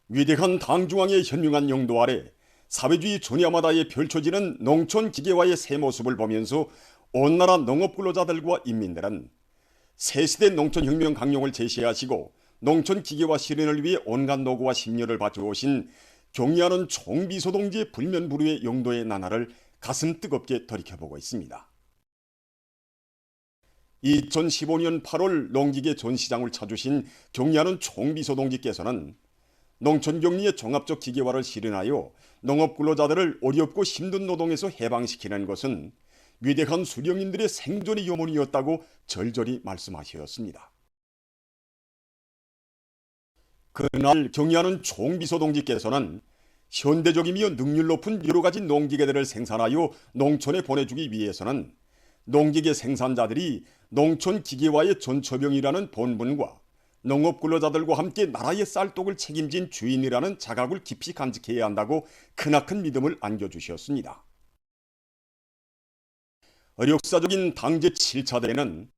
위대한 당중앙의 현명한 영도 아래 사회주의 조냐마다에 펼쳐지는 농촌 기계화의 새 모습을 보면서 온 나라 농업 근로자들과 인민들은 새시대 농촌혁명 강령을 제시하시고 농촌 기계화 실현을 위해 온갖 노고와 심려를 바쳐오신 경리하는 총비소동지의 불면불후의 영도의 나날을 가슴 뜨겁게 돌이켜보고 있습니다. 2015년 8월 농기계 전시장을 찾으신 경리하는 총비소동지께서는 농촌격리의 종합적 기계화를 실현하여 농업 근로자들을 어렵고 힘든 노동에서 해방시키는 것은 위대한 수령님들의 생존의 염원이었다고 절절히 말씀하셨습니다. 그날 경리하는 총비서동지께서는 현대적이며 능률 높은 여러 가지 농기계들을 생산하여 농촌에 보내주기 위해서는 농기계 생산자들이 농촌 기계화의 전처병이라는 본분과 농업 근로자들과 함께 나라의 쌀독을 책임진 주인이라는 자각을 깊이 간직해야 한다고 크나큰 믿음을 안겨주셨습니다. 역사적인 당제 7차 대회는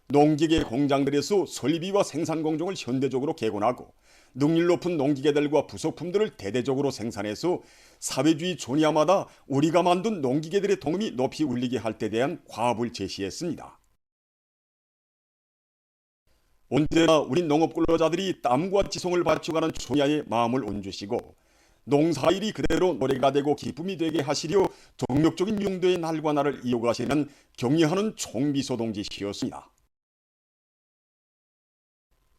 농기계 공장들에서 설비와 생산 공정을 현대적으로 개건하고 능률 높은 농기계들과 부속품들을 대대적으로 생산해서 사회주의 조니아마다 우리가 만든 농기계들의 도움이 높이 울리게 할 때 대한 과업을 제시했습니다. 언제나 우리 농업 근로자들이 땀과 지성을 바쳐가는 조니아의 마음을 온주시고 농사일이 그대로 노래가 되고 기쁨이 되게 하시려 정력적인 용도의 날과 날을 이어가시는 경리하는 총비소동지시였습니다.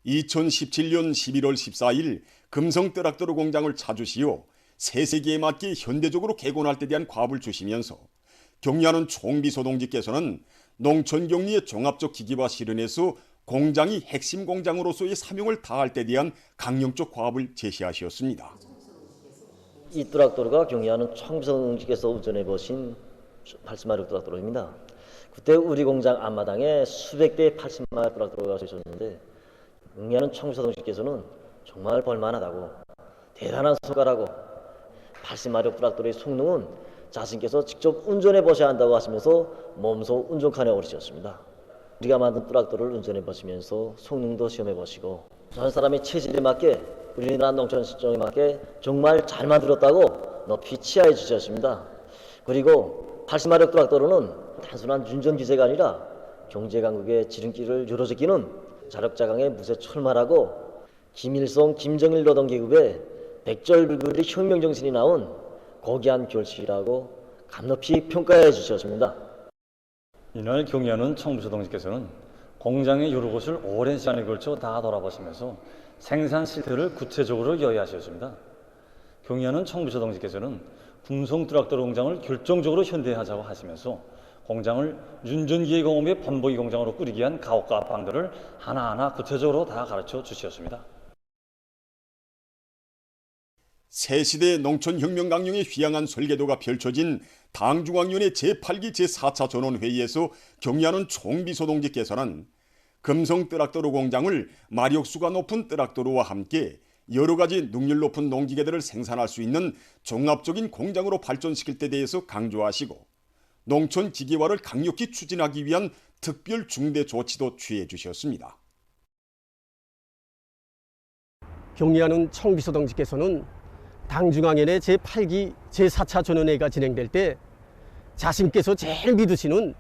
2017년 11월 14일 금성 트랙터 공장을 찾으시어 새 세기에 맞게 현대적으로 개건할 때 대한 과업을 주시면서 경리하는 총비소동지께서는 농촌격리의 종합적 기기화 실현에서 공장이 핵심 공장으로서의 사명을 다할 때 대한 강령적 과업을 제시하셨습니다. 이 트랙터가 경리하는 총비소동지께서 운전해 보신 80마력 트랙터입니다. 그때 우리 공장 앞마당에 수백 대의 80마력 트랙터가 있었는데 경리하는 총비소동지께서는 정말 볼만하다고 대단한 소가라고 80마력 트랙터의 성능은 자신께서 직접 운전해 보셔야 한다고 하시면서 몸소 운전칸에 오르셨습니다. 우리가 만든 트랙터를 운전해 보시면서 성능도 시험해 보시고 전 사람의 체질에 맞게 우리나라 농촌 시장에 맞게 정말 잘 만들었다고 높이 치하해 주셨습니다. 그리고 80마력 트랙터로는 단순한 운전기세가 아니라 경제강국의 지름길을 열어제끼는 자력자강의 무쇠 철마라고 김일성, 김정일 노동계급의 백절불굴의 혁명정신이 나온 고귀한 결실이라고 감높이 평가해 주셨습니다. 이날 경리하는 총비소동지께서는 공장의 여러 곳을 오랜 시간에 걸쳐 다 돌아보시면서 생산 실태를 구체적으로 요약하셨습니다. 경리하는 총비소동지께서는 금성 트랙터 공장을 결정적으로 현대화하자고 하시면서 공장을 윤전기계공업의 본보기 공장으로 꾸리기 위한 가옥과 방들을 하나하나 구체적으로 다 가르쳐 주셨습니다. 새시대 농촌혁명 강령의 휘황한 설계도가 펼쳐진 당중앙위원회 제8기 제4차 전원회의에서 경리하는 총비소동지께서는 금성 트랙터로 공장을 마력수가 높은 트랙터로와 함께 여러 가지 능률 높은 농기계들을 생산할 수 있는 종합적인 공장으로 발전시킬 때 대해서 강조하시고 농촌 기계화를 강력히 추진하기 위한 특별 중대 조치도 취해 주셨습니다. 경리하는 총비소동지께서는 당중앙위원회 제8기 제4차 전원회의가 진행될 때 자신께서 제일 믿으시는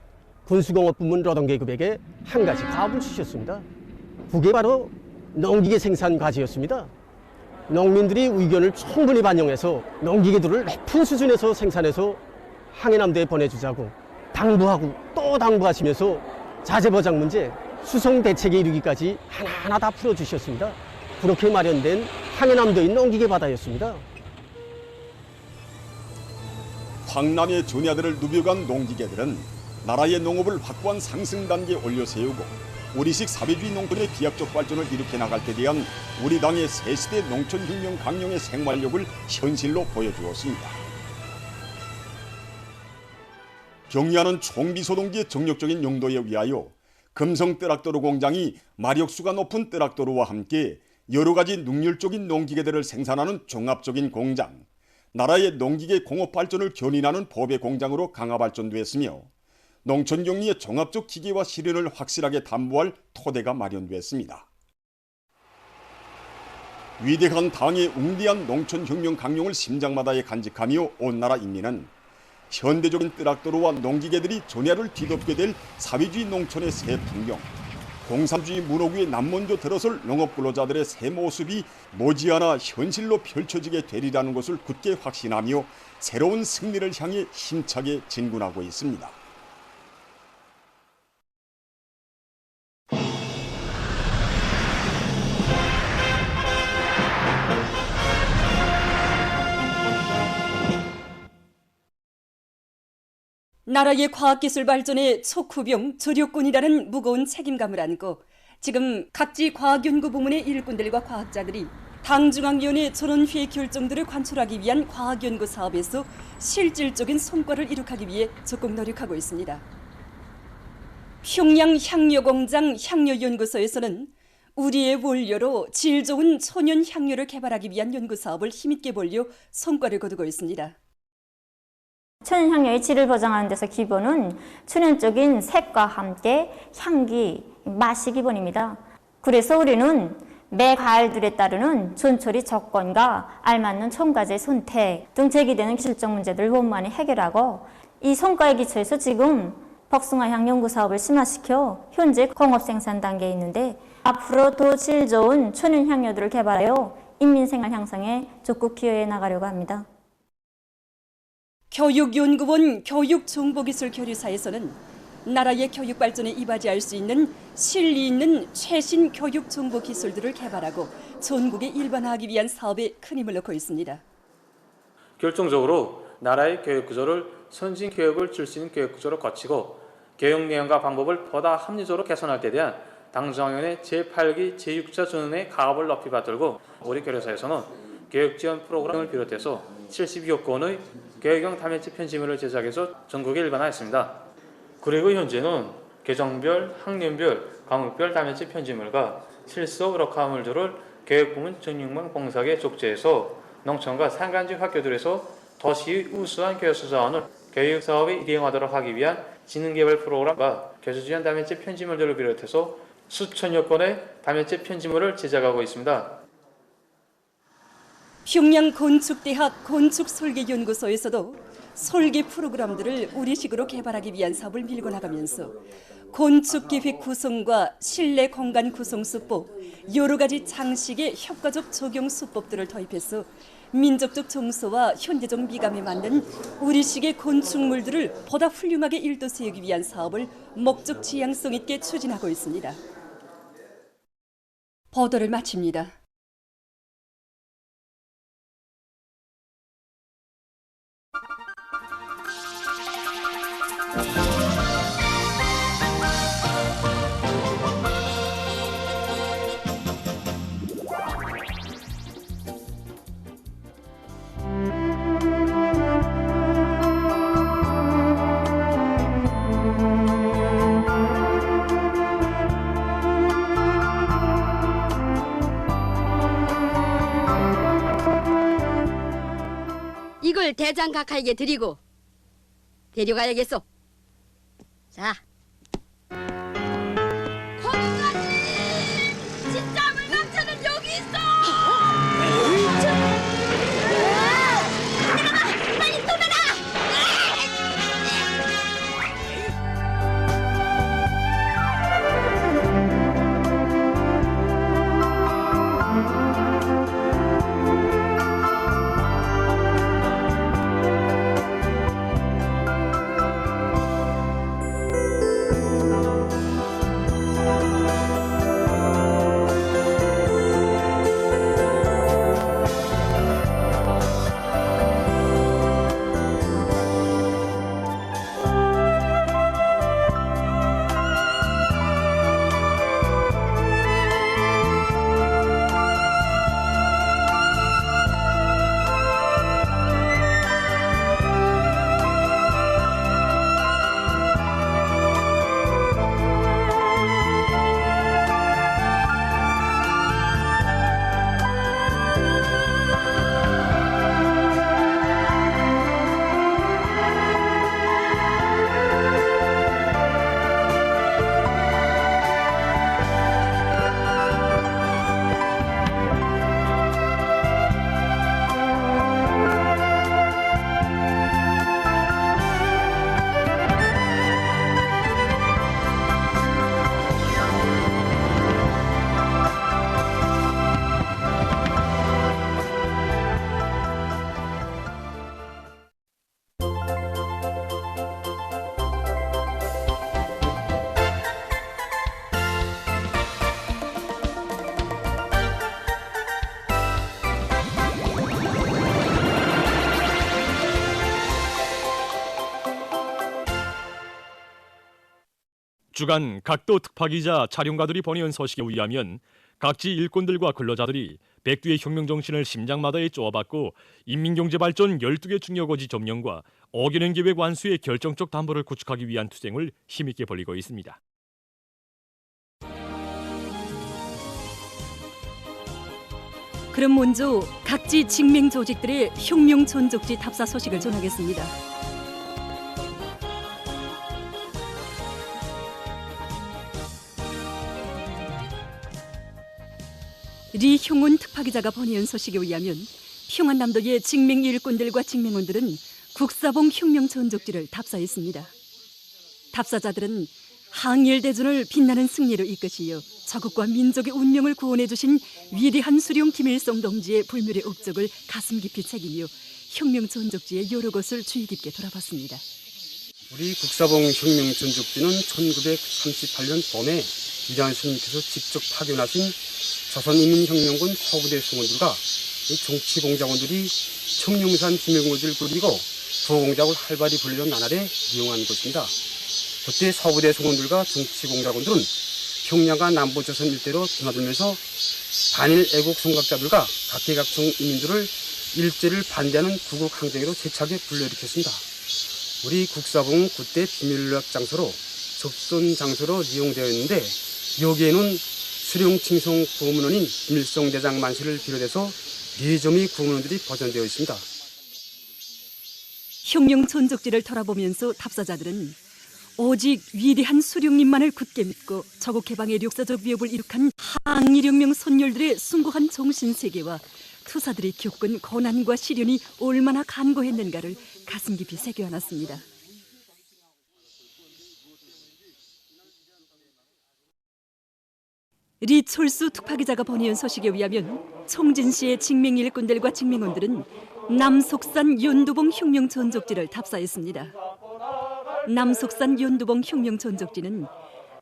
군수공업부문 노동계급에게 한 가지 가업을 주셨습니다. 그게 바로 농기계 생산 과제였습니다. 농민들이 의견을 충분히 반영해서 농기계들을 높은 수준에서 생산해서 항해남도에 보내주자고 당부하고 또 당부하시면서 자재보장 문제, 수송 대책에 이르기까지 하나하나 다 풀어주셨습니다. 그렇게 마련된 항해남도의 농기계 바다였습니다. 황남의 전야들을 누벼간 농기계들은 나라의 농업을 확고한 상승 단계에 올려세우고 우리식 사회주의 농촌의 비약적 발전을 일으켜 나갈 때 대한 우리 당의 새시대 농촌혁명 강령의 생활력을 현실로 보여주었습니다. 경리하는 총비소동지의 정력적인 용도에 의하여 금성 트랙터로 공장이 마력수가 높은 트랙터로와 함께 여러 가지 능률적인 농기계들을 생산하는 종합적인 공장, 나라의 농기계 공업 발전을 견인하는 보배 공장으로 강화 발전되었으며 농촌격리의 종합적 기계화 실현을 확실하게 담보할 토대가 마련됐습니다. 위대한 당의 웅대한 농촌혁명 강령을 심장마다에 간직하며 온 나라 인민은 현대적인 트랙터와 농기계들이 전야를 뒤덮게 될 사회주의 농촌의 새 풍경, 공산주의 문호구에 남먼저 들어설 농업근로자들의 새 모습이 머지않아 현실로 펼쳐지게 되리라는 것을 굳게 확신하며 새로운 승리를 향해 힘차게 진군하고 있습니다. 나라의 과학기술 발전에 촉후병, 조력군이라는 무거운 책임감을 안고 지금 각지 과학연구 부문의 일꾼들과 과학자들이 당중앙위원회 전원회의 결정들을 관철하기 위한 과학연구 사업에서 실질적인 성과를 이룩하기 위해 적극 노력하고 있습니다. 평양 향료공장 향료연구소에서는 우리의 원료로 질 좋은 천연 향료를 개발하기 위한 연구 사업을 힘있게 벌려 성과를 거두고 있습니다. 천연향료의 질을 보장하는 데서 기본은 천연적인 색과 함께 향기, 맛이 기본입니다. 그래서 우리는 매 가을들에 따르는 존처리 조건과 알맞는 첨가제 선택 등 제기되는 기술적 문제들을 원만히 해결하고 이 성과에 기초해서 지금 복숭아향 연구 사업을 심화시켜 현재 공업 생산 단계에 있는데 앞으로 더 질 좋은 천연향료들을 개발하여 인민생활 향상에 적극 기여해 나가려고 합니다. 교육연구원 교육정보기술교류사에서는 나라의 교육 발전에 이바지할 수 있는 실리 있는 최신 교육 정보 기술들을 개발하고 전국에 일반화하기 위한 사업에 큰 힘을 넣고 있습니다. 결정적으로 나라의 교육 구조를 선진 교육을 줄 수 있는 교육 구조로 거치고 교육 내용과 방법을 보다 합리적으로 개선할 때 대한 당중앙위원회 제8기 제6차 전원의 가업을 높이 받들고 우리 교류사에서는 교육 지원 프로그램을 비롯해서 72여 건의 교육용 다면체 편집물을 제작해서 전국에 일반화했습니다. 그리고 현재는 계정별, 학년별, 과목별 다면체 편집물과 실속 럭카물들을 교육부문 전용망 봉사에 족제해서 농촌과 산간지 학교들에서 도시의 우수한 교수 자원을 교육 사업에 이행하도록 하기 위한 지능개발 프로그램과 교수 지원 다면체 편집물들을 비롯해서 수천여 건의 다면체 편집물을 제작하고 있습니다. 평양 건축대학 건축설계연구소에서도 설계 프로그램들을 우리식으로 개발하기 위한 사업을 밀고 나가면서 건축계획 구성과 실내 공간 구성 수법, 여러 가지 장식의 효과적 적용 수법들을 도입해서 민족적 정서와 현대적 미감에 맞는 우리식의 건축물들을 보다 훌륭하게 일도세우기 위한 사업을 목적 지향성 있게 추진하고 있습니다. 보도를 마칩니다. 이걸 대장 각하에게 드리고 데려가야겠소. 자, 거기까지! 진짜 물감차는 여기 있어! 내려가! 빨리 도망가! 주간 각도 특파기자 촬영가들이 보내온 소식에 의하면 각지 일꾼들과 근로자들이 백두의 혁명 정신을 심장마다에 쪼아받고 인민경제발전 12개 중요고지 점령과 5개 년 계획 완수의 결정적 담보를 구축하기 위한 투쟁을 힘있게 벌이고 있습니다. 그럼 먼저 각지 직맹 조직들의 혁명 전적지 답사 소식을 전하겠습니다. 리형훈 특파기자가 보내온 소식에 의하면 평안남도의 직맹 일꾼들과 직맹원들은 국사봉 혁명 전적지를 답사했습니다. 답사자들은 항일 대전을 빛나는 승리로 이끄시어 자국과 민족의 운명을 구원해 주신 위대한 수령 김일성 동지의 불멸의 업적을 가슴 깊이 새기며 혁명 전적지의 여러 곳을 주의 깊게 돌아봤습니다. 우리 국사봉 혁명 전적지는 1938년 봄에 위대한 스님께서 직접 파견하신 조선인민혁명군 서부대 승원들과 정치공작원들이 청룡산 비밀공지를 꾸리고 부공작을 활발히 불리던 나날에 이용한 곳입니다. 그때 서부대 승원들과 정치공작원들은 평양과 남부조선 일대로 드나들면서 반일 애국 성각자들과 각계각층 인민들을 일제를 반대하는 구국항쟁으로 세차게 불러일으켰습니다. 우리 국사봉은 그때 비밀연락 장소로 접선 장소로 이용되어 있는데 여기에는 수령칭송 구문원인 김일성 대장 만세를 비롯해서 4점의 구문원들이 보존되어 있습니다. 혁명 전적지를 돌아보면서 답사자들은 오직 위대한 수령님만을 굳게 믿고 저국 개방의 역사적 위협을 이룩한 항일혁명 선열들의 숭고한 정신세계와 투사들이 겪은 고난과 시련이 얼마나 간고했는가를 가슴 깊이 새겨안았습니다. 리철수 특파기자가 보내온 소식에 의하면 청진시의 직맹 일꾼들과 직맹원들은 남속산 연두봉 혁명 전적지를 답사했습니다. 남속산 연두봉 혁명 전적지는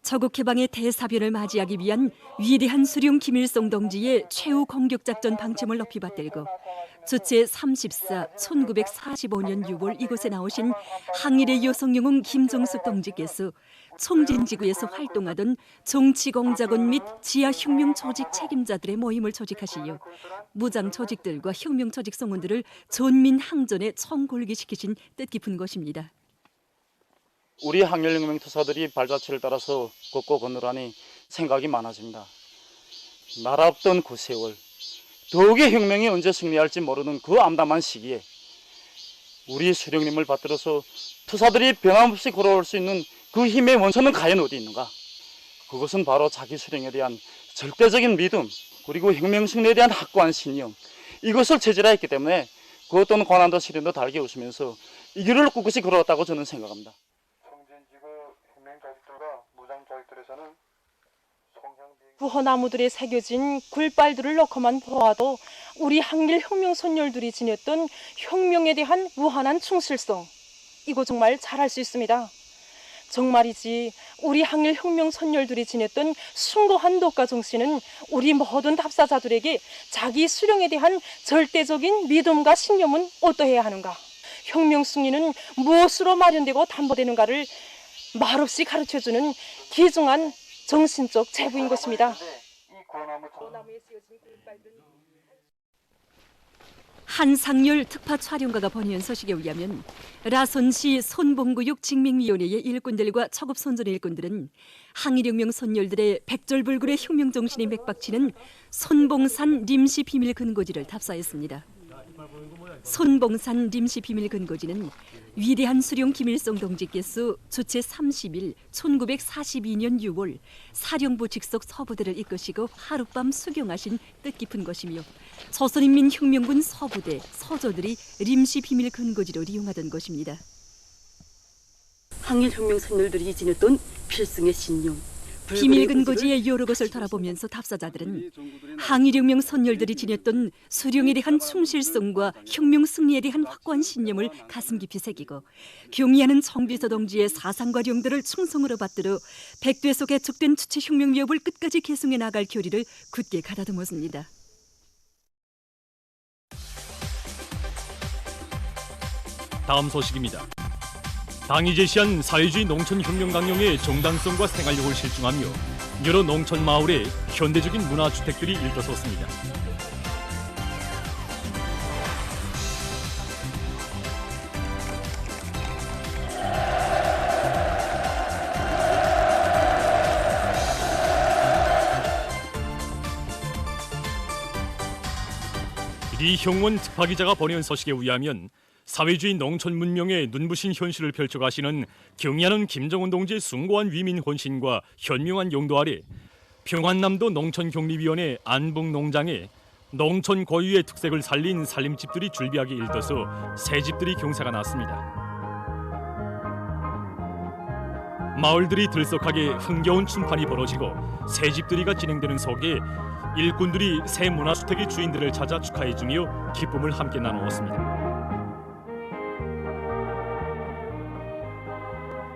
저국 해방의 대사변을 맞이하기 위한 위대한 수령 김일성 동지의 최후 공격 작전 방침을 높이 받들고 주체 34 1945년 6월 이곳에 나오신 항일의 여성 영웅 김정숙 동지께서 청진지구에서 활동하던 정치공작원 및 지하혁명 조직 책임자들의 모임을 조직하시어 무장 조직들과 혁명 조직 성원들을 전민 항전에 총골기시키신 뜻깊은 것입니다. 우리 항일혁명 투사들이 발자취를 따라서 걷고 건너라니 생각이 많아집니다. 나라 없던 그 세월, 더욱이 혁명이 언제 승리할지 모르는 그 암담한 시기에 우리 수령님을 받들어서 투사들이 변함없이 걸어올 수 있는 그 힘의 원천은 과연 어디 있는가? 그것은 바로 자기 수령에 대한 절대적인 믿음, 그리고 혁명 승리에 대한 확고한 신념, 이것을 체질화했기 때문에 그 어떤 고난도 시련도 달게 웃으면서 이 길을 꿋꿋이 걸어왔다고 저는 생각합니다. 구허나무들에 새겨진 굴발들을 넣고만 보아도 우리 항일 혁명 선열들이 지녔던 혁명에 대한 무한한 충실성, 이거 정말 잘할 수 있습니다. 정말이지 우리 항일 혁명 선열들이 지녔던 숭고한 독가 정신은 우리 모든 답사자들에게 자기 수령에 대한 절대적인 믿음과 신념은 어떠해야 하는가? 혁명 승리는 무엇으로 마련되고 담보되는가를 말없이 가르쳐주는 귀중한 정신적 제부인 것입니다. 한상열 특파 촬영가가 보내온 소식에 의하면 라선시 손봉구역 직맹위원회의 일꾼들과 초급선전의 일꾼들은 항일혁명 선열들의 백절불굴의 혁명 정신이 맥박치는 손봉산 림시 비밀 근거지를 답사했습니다. 손봉산 림시 비밀 근거지는 위대한 수령 김일성 동지께서 주체 30일 1942년 6월 사령부 직속 서부대를 이끄시고 하룻밤 수경하신 뜻깊은 것이며 조선인민혁명군 서부대, 서조들이 림시 비밀 근거지로 이용하던 것입니다. 항일혁명 선열들이 지녔던 필승의 신념, 비밀 근거지의 여러 것을 돌아보면서 답사자들은 항일혁명 선열들이 지녔던 수령에 대한 충실성과 혁명 승리에 대한 확고한 신념을 가슴 깊이 새기고 경의하는 청비서 동지의 사상과 령들을 충성으로 받들어 백두에서 개척된 주체혁명 위협을 끝까지 계승해 나갈 결의를 굳게 가다듬었습니다. 다음 소식입니다. 당이 제시한 사회주의 농촌혁명 강령의 정당성과 생활력을 실증하며 여러 농촌 마을에 현대적인 문화주택들이 일어섰습니다. 리형원 특파기자가 보내온 소식에 의하면 사회주의 농촌 문명의 눈부신 현실을 펼쳐가시는 경야는 김정은 동지의 숭고한 위민 헌신과 현명한 용도 아래 평안남도 농촌경리위원회 안북농장에 농촌 고유의 특색을 살린 살림집들이 줄비하게 일떠서 새 집들이 경사가 났습니다. 마을들이 들썩하게 흥겨운 춤판이 벌어지고 새 집들이가 진행되는 속에 일꾼들이 새 문화주택의 주인들을 찾아 축하해주며 기쁨을 함께 나누었습니다.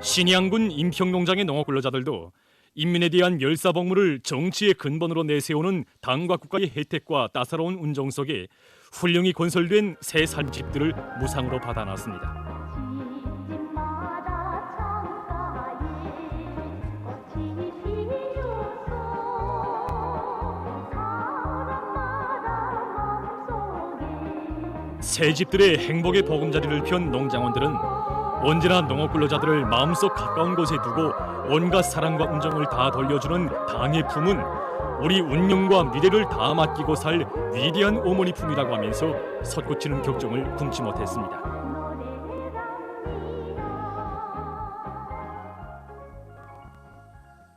신양군 임평농장의 농업 근로자들도 인민에 대한 열사복무를 정치의 근본으로 내세우는 당과 국가의 혜택과 따사로운 운정 속에 훌륭히 건설된 새 살집들을 무상으로 받아놨습니다. 새 집들의 행복의 보금자리를 편 농장원들은 언제나 농업 근로자들을 마음속 가까운 곳에 두고 온갖 사랑과 운정을 다 돌려주는 당의 품은 우리 운명과 미래를 다 맡기고 살 위대한 어머니 품이라고 하면서 솟구치는 격정을 금치 못했습니다.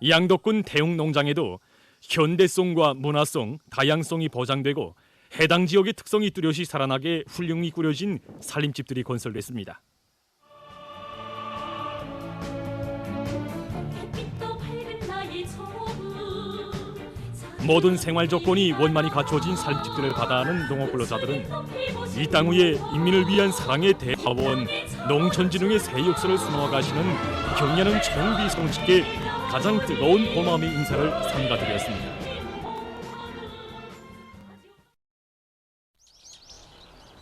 양덕군 대웅농장에도 현대성과 문화성, 다양성이 보장되고 해당 지역의 특성이 뚜렷이 살아나게 훌륭히 꾸려진 살림집들이 건설됐습니다. 모든 생활 조건이 원만히 갖춰진 살림집들을 받아하는 농업 근로자들은 이 땅 위에 인민을 위한 사랑의 대화원, 농촌진흥의 새 역사를 수놓아 가시는 경야는 청비송직께 가장 뜨거운 고마움의 인사를 삼가드렸습니다.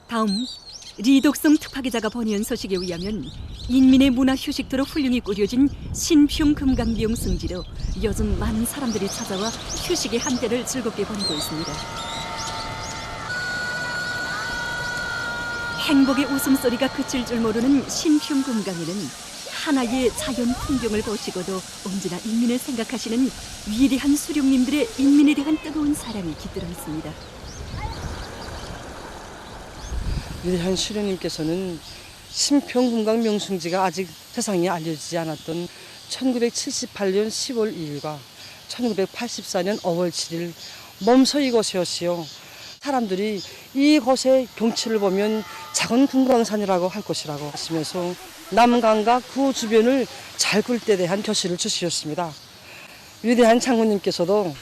다음 리독성 특파기자가 보내온 소식에 의하면 인민의 문화 휴식도로 훌륭히 꾸려진 신평 금강비용 성지로 요즘 많은 사람들이 찾아와 휴식의 한때를 즐겁게 보내고 있습니다. 행복의 웃음소리가 그칠 줄 모르는 신평 금강에는 하나의 자연 풍경을 보시고도 언제나 인민을 생각하시는 위대한 수령님들의 인민에 대한 뜨거운 사랑이 깃들어 있습니다. 위대한 수령님께서는 신평금강 명승지가 아직 세상에 알려지지 않았던 1978년 10월 2일과 1984년 5월 7일 몸소 이곳에 오시어 사람들이 이곳의 경치를 보면 작은 금강산이라고 할 것이라고 하시면서 남강과 그 주변을 잘 굴 때 대한 교시를 주시었습니다. 위대한 장군님께서도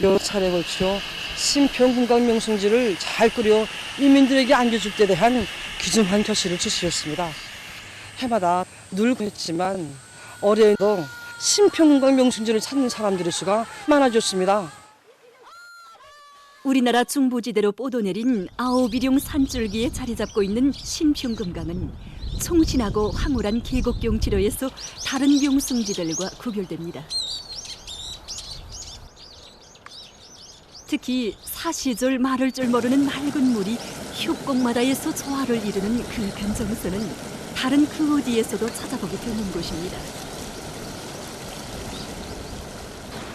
여러 차례 걸쳐 신평금강 명승지를 잘 꾸려 인민들에게 안겨줄 때 대한 귀중한 교시를 주시었습니다. 해마다 늘 그랬지만 올해도 신평금강 명승지를 찾는 사람들의 수가 많아졌습니다. 우리나라 중부지대로 뻗어내린 아오비룡 산줄기에 자리 잡고 있는 신평금강은 청신하고 황홀한 계곡 경치로에서 다른 명승지들과 구별됩니다. 특히 사시절 마를 줄 모르는 맑은 물이 협곡마다에서 조화를 이루는 그윽한 정서는 다른 그 어디에서도 찾아보기 드문 곳입니다.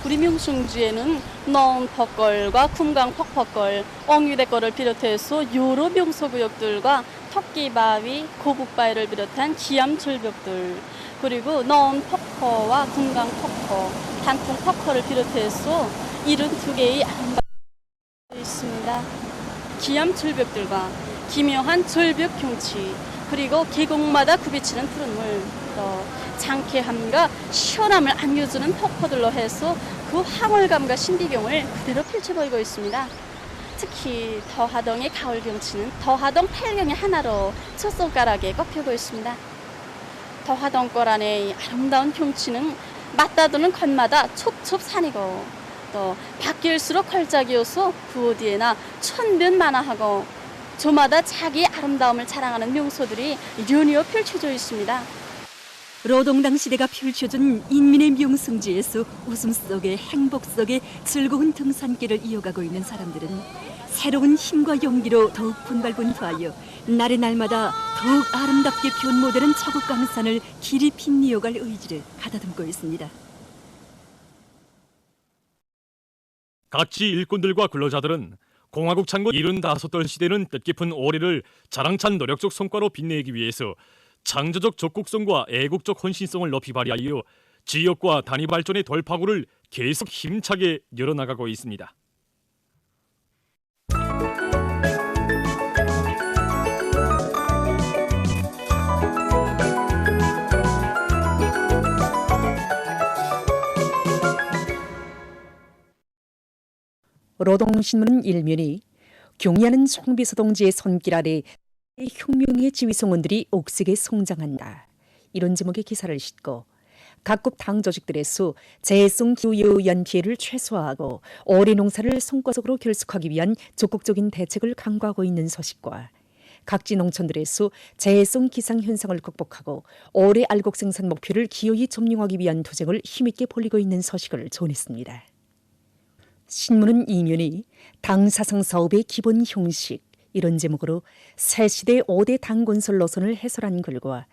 우리 명승지에는 너운퍽걸과 금강퍽퍽걸, 엉유대걸을 비롯해서 여러 명소구역들과 토끼바위, 고북바위를 비롯한 기암절벽들, 그리고 너운퍽커와 금강퍽커, 단풍퍽커를 비롯해서 72개의 아름다운 있습니다. 기암절벽들과 기묘한 절벽 경치, 그리고 계곡마다 굽이치는 푸른 물, 또 장쾌함과 시원함을 안겨주는 폭포들로 해서 그 황홀감과 신비경을 그대로 펼쳐 보이고 있습니다. 특히 더하동의 가을 경치는 더하동 8경의 하나로 첫 손가락에 꼽히고 있습니다. 더하동골 안의 아름다운 경치는 맞다두는 건마다 촉촉산이고 또 바뀔수록 걸작이어서 그 어디에나 천변만화하고 조마다 자기의 아름다움을 자랑하는 명소들이 연이어 펼쳐져 있습니다. 노동당 시대가 펼쳐준 인민의 명성지에서 웃음 속에 행복 속에 즐거운 등산길을 이어가고 있는 사람들은 새로운 힘과 용기로 더욱 분발분투하여 날의 날마다 더욱 아름답게 변모되는 처국강산을 길이 빛이어갈 의지를 가다듬고 있습니다. 각지 일꾼들과 근로자들은 공화국 창건 75돌 시대는 뜻깊은 올해를 자랑찬 노력적 성과로 빛내기 위해서 창조적 적극성과 애국적 헌신성을 높이 발휘하여 지역과 단위 발전의 돌파구를 계속 힘차게 열어나가고 있습니다. 노동신문 일면이 경의하는 송비서 동지의 손길 아래 혁명의 지휘성원들이 옥색에 성장한다. 이런 제목의 기사를 싣고 각국 당 조직들에서 재해성 기후에 의한 피해를 최소화하고 올해 농사를 성과적으로 결속하기 위한 적극적인 대책을 강구하고 있는 소식과 각지 농촌들에서 재해성 기상 현상을 극복하고 올해 알곡 생산 목표를 기어이 점령하기 위한 투쟁을 힘있게 벌이고 있는 소식을 전했습니다. 신문은 이면이 당 사상 사업의 기본 형식 이런 제목으로 새 시대 5대 당 건설 노선을 해설한 글과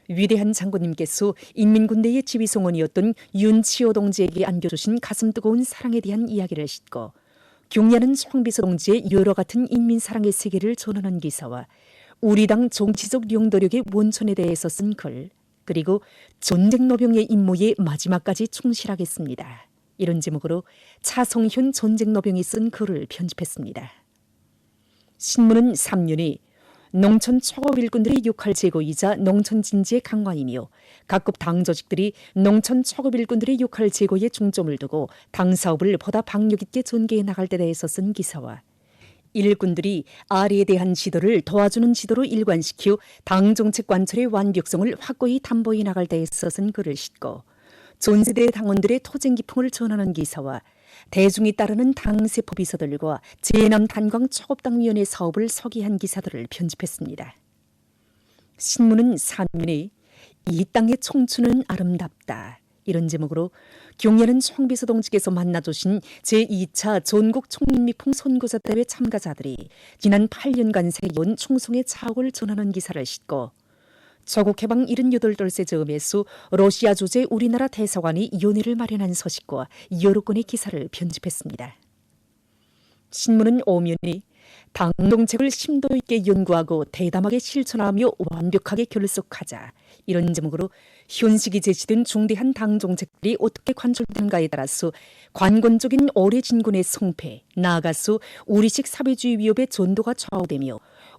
위대한 장군님께서 인민군대의 지휘성원이었던 윤치호 동지에게 안겨주신 가슴 뜨거운 사랑에 대한 이야기를 싣고 경의하는 송비서 동지의 여러 같은 인민사랑의 세계를 전하는 기사와 우리 당 정치적 용도력의 원천에 대해서 쓴 글, 그리고 전쟁노병의 임무에 마지막까지 충실하겠습니다. 이런 제목으로 차성현 전쟁노병이 쓴 글을 편집했습니다. 신문은 3년이 농촌 초급 일꾼들의 역할 제고이자 농촌 진지의 강화이며 각급 당 조직들이 농촌 초급 일꾼들의 역할 제고에 중점을 두고 당 사업을 보다 박력 있게 전개해 나갈 때 대해서 쓴 기사와 일꾼들이 아래에 대한 지도를 도와주는 지도로 일관시켜 당 정책 관철의 완벽성을 확고히 담보해 나갈 때 있어 쓴 글을 싣고 전세대 당원들의 토쟁 기풍을 전하는 기사와 대중이 따르는 당세포 비서들과 제남 단광 초급당위원회 사업을 소개한 기사들을 편집했습니다. 신문은 3면에 이 땅의 청춘은 아름답다. 이런 제목으로 경의하는 송비서 동지께서 만나주신 제2차 전국 총인미풍 선거자 대회 참가자들이 지난 8년간 새겨온 충성의 차옥을 전하는 기사를 싣고 조국 해방 78돌세 즈음에서 러시아 주재 우리나라 대사관이 연회를 마련한 소식과 여러 건의 기사를 편집했습니다. 신문은 오면이 당 정책을 심도 있게 연구하고 대담하게 실천하며 완벽하게 결속하자 이런 제목으로 현식이 제시된 중대한 당 정책들이 어떻게 관철되는가에 따라서 관건적인 올해 진군의 성패, 나아가서 우리식 사회주의 위협의 전도가 좌우되며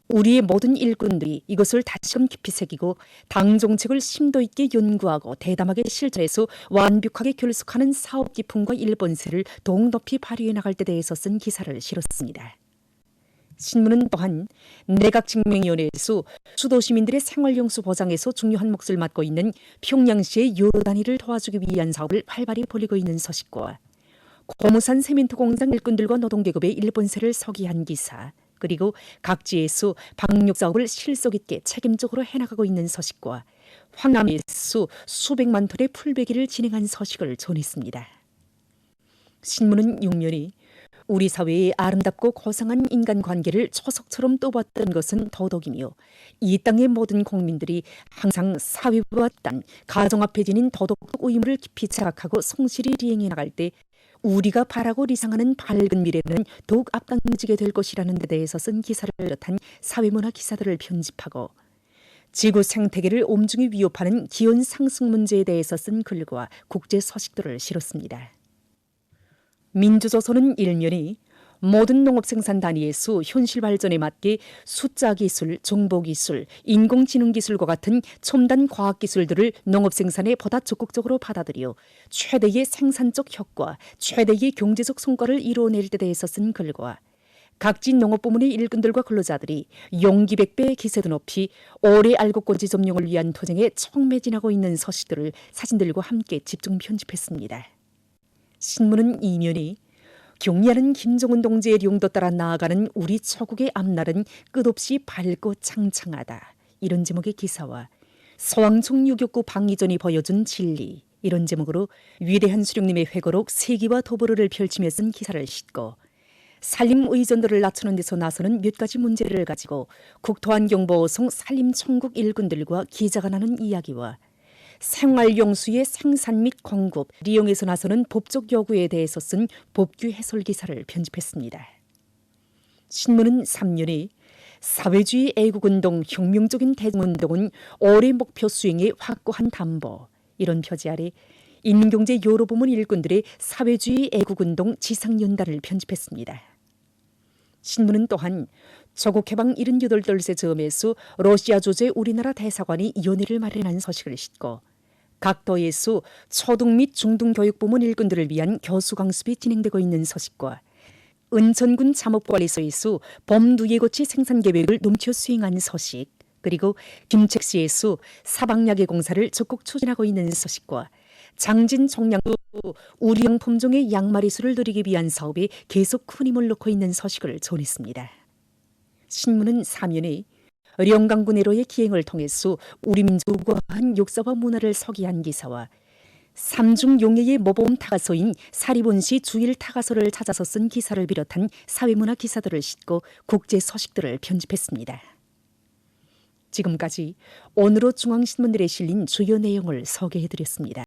우리의 모든 일꾼들이 이것을 다시금 깊이 새기고 당 정책을 심도 있게 연구하고 대담하게 실천해서 완벽하게 결속하는 사업 기풍과 일본세를 더욱 높이 발휘해 나갈 때 대해서 쓴 기사를 실었습니다. 신문은 또한 내각직명위원회에서 수도 시민들의 생활용수 보장에서 중요한 몫을 맡고 있는 평양시의 여러 단위를 도와주기 위한 사업을 활발히 벌이고 있는 소식과 고무산 세멘트 공장 일꾼들과 노동계급의 일본세를 소개한 기사, 그리고 각지에서 방역 사업을 실속 있게 책임적으로 해나가고 있는 소식과 황남에서 수백만 톤의 풀베기를 진행한 소식을 전했습니다. 신문은 6면이 우리 사회의 아름답고 고상한 인간관계를 초석처럼 떠봤던 것은 도덕이며 이 땅의 모든 국민들이 항상 사회와 땅, 가정 앞에 지닌 도덕적 의무를 깊이 자각하고 성실히 이행해 나갈 때 우리가 바라고 리상하는 밝은 미래는 더욱 앞당겨지게 될 것이라는 데 대해서 쓴 기사를 비롯한 사회문화 기사들을 편집하고 지구 생태계를 엄중히 위협하는 기온 상승 문제에 대해서 쓴 글과 국제 소식들을 실었습니다. 민주조선은 일면이 모든 농업생산 단위에서 현실 발전에 맞게 숫자 기술, 정보 기술, 인공지능 기술과 같은 첨단 과학 기술들을 농업 생산에 보다 적극적으로 받아들여 최대의 생산적 효과, 최대의 경제적 성과를 이루어낼 때 대해서 쓴 글과 각지 농업부문의 일꾼들과 근로자들이 용기 100배의 기세도 높이 올해 알곡건지 점령을 위한 투쟁에 촉매진하고 있는 소식들을 사진들과 함께 집중 편집했습니다. 신문은 이면이 경의하는 김정은 동지의 용도 따라 나아가는 우리 초국의 앞날은 끝없이 밝고 창창하다. 이런 제목의 기사와 서왕청 유격구 방위전이 보여준 진리, 이런 제목으로 위대한 수령님의 회고록 세기와 도보를 펼치며 쓴 기사를 싣고 산림 의존도를 낮추는 데서 나서는 몇 가지 문제를 가지고 국토환경보호성 산림청국 일꾼들과 기자가 나눈 이야기와 생활용수의 생산 및 공급, 리용에서 나서는 법적 요구에 대해서 쓴 법규 해설 기사를 편집했습니다. 신문은 3년에 사회주의 애국운동, 혁명적인 대중운동은 올해 목표 수행에 확고한 담보, 이런 표지 아래 인민경제 여러 부문 일꾼들의 사회주의 애국운동 지상연단을 편집했습니다. 신문은 또한 조국 해방 78돌세 즈음에서 러시아 조제 우리나라 대사관이 위원회를 마련한 소식을 싣고 각 도에서 초등 및 중등 교육부문 일꾼들을 위한 교수 강습이 진행되고 있는 소식과 은천군 잠업관리소에서 범누예고치 생산계획을 넘쳐 수행한 소식, 그리고 김책시에서 사방야계 공사를 적극 추진하고 있는 소식과 장진 총량도 우리형 품종의 양마리 수를 누리기 위한 사업에 계속 큰 힘을 넣고 있는 소식을 전했습니다. 신문은 사면에 령강구 내로의 기행을 통해서 우리 민족과 한 역사와 문화를 소개한 기사와 삼중 용예의 모범 타가서인 사리본시 주일 타가서를 찾아서 쓴 기사를 비롯한 사회문화 기사들을 싣고 국제 소식들을 편집했습니다. 지금까지 오늘의 중앙신문들에 실린 주요 내용을 소개해드렸습니다.